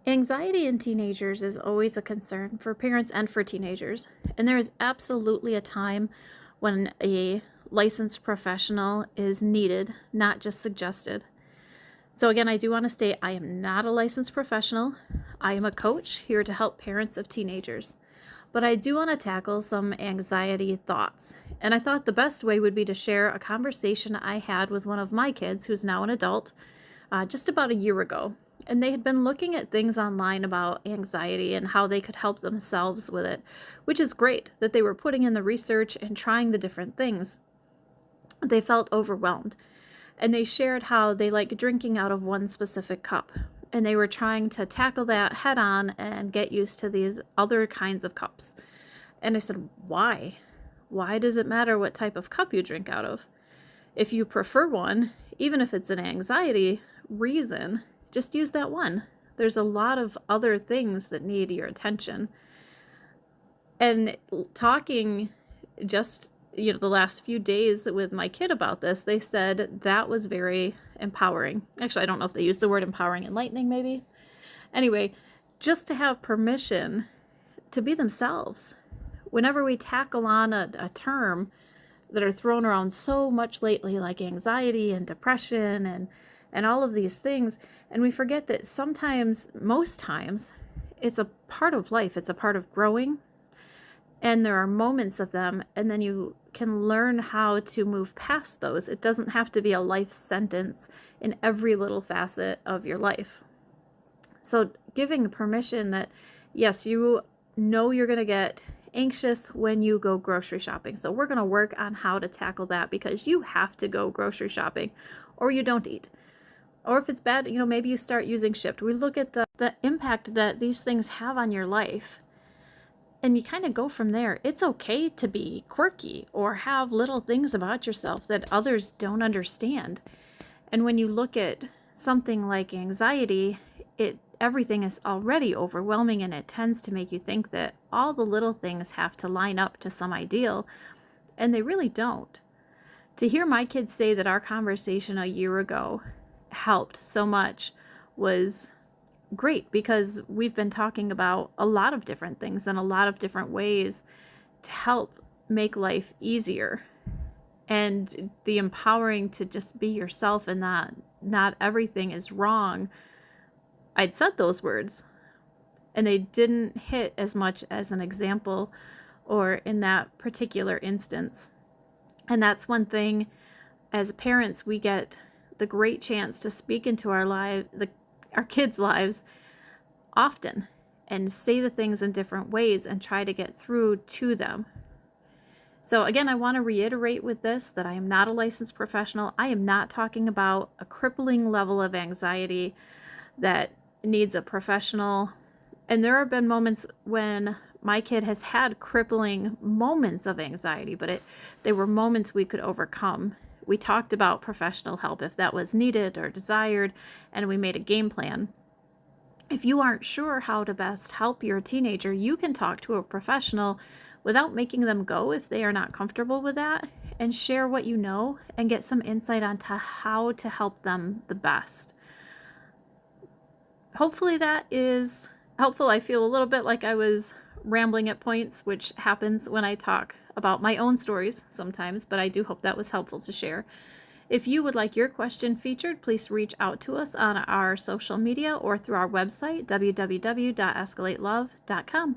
Anxiety in teenagers is always a concern for parents and for teenagers. And there is absolutely a time when a licensed professional is needed, not just suggested. So, again, I do want to state I am not a licensed professional. I am a coach here to help parents of teenagers. But I do want to tackle some anxiety thoughts. And I thought the best way would be to share a conversation I had with one of my kids, who's now an adult, just about a year ago. And they had been looking at things online about anxiety and how they could help themselves with it, which is great that they were putting in the research and trying the different things. They felt overwhelmed. And they shared how they like drinking out of one specific cup. And they were trying to tackle that head on and get used to these other kinds of cups. And I said, why? Why does it matter what type of cup you drink out of? If you prefer one, even if it's an anxiety reason, just use that one. There's a lot of other things that need your attention. And talking just, the last few days with my kid about this, they said that was very empowering. Actually, I don't know if they used the word empowering, enlightening maybe. Anyway, just to have permission to be themselves. Whenever we tackle on a term that are thrown around so much lately, like anxiety and depression and all of these things, and we forget that sometimes, most times, it's a part of life. It's a part of growing, and there are moments of them, and then you can learn how to move past those. It doesn't have to be a life sentence in every little facet of your life. So giving permission that, yes, you know you're going to get anxious when you go grocery shopping. So we're going to work on how to tackle that, because you have to go grocery shopping or you don't eat. Or if it's bad, maybe you start using Shipt. We look at the impact that these things have on your life, and you kind of go from there. It's okay to be quirky or have little things about yourself that others don't understand. And when you look at something like anxiety, everything is already overwhelming, and it tends to make you think that all the little things have to line up to some ideal, and they really don't. To hear my kids say that our conversation a year ago helped so much was great, because we've been talking about a lot of different things and a lot of different ways to help make life easier, and the empowering to just be yourself, and that not everything is wrong. I'd said those words, and they didn't hit as much as an example or in that particular instance. And that's one thing, as parents, we get the great chance to speak into our kids' lives often, and say the things in different ways and try to get through to them. So again, I want to reiterate with this that I am not a licensed professional. I am not talking about a crippling level of anxiety that needs a professional. And there have been moments when my kid has had crippling moments of anxiety, but they were moments we could overcome. We talked about professional help if that was needed or desired, and we made a game plan. If you aren't sure how to best help your teenager, you can talk to a professional without making them go if they are not comfortable with that, and share what you know and get some insight onto how to help them the best. Hopefully that is helpful. I feel a little bit like I was rambling at points, which happens when I talk about my own stories sometimes, but I do hope that was helpful to share. If you would like your question featured, please reach out to us on our social media or through our website, www.escalatelove.com.